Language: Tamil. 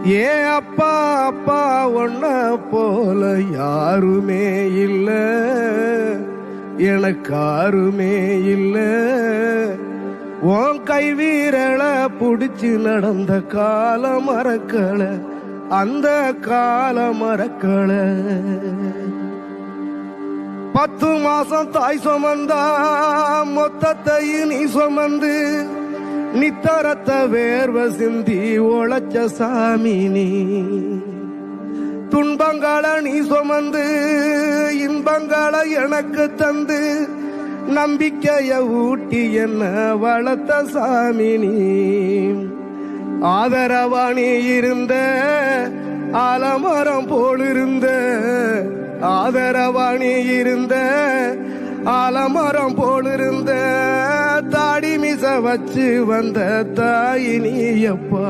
ஏ அப்பா அப்பா ஒன்ன போல யாருமே இல்ல, எனக்காருமே இல்ல. உன் கை வீரல புடிச்சு நடந்த கால மறக்கல, அந்த கால மறக்கல. 10 மாசம் தாய் சுமந்தா மொத்தத்தையும் நீ சுமந்து நித்தரத்த வேர்வ சிந்தி உழைச்ச சாமி நீ. துன்பங்களை நீ சுமந்து இன்பங்களை எனக்கு தந்து நம்பிக்கைய ஊட்டி என்ன வளர்த்த சாமி நீ. ஆதரவா நீ இருந்த ஆலமரம் போலிருந்த, ஆதரவா நீ இருந்த ஆலமரம் போலிருந்த, தாடி மிச வச்சு வந்த தாய் நீ அப்பா.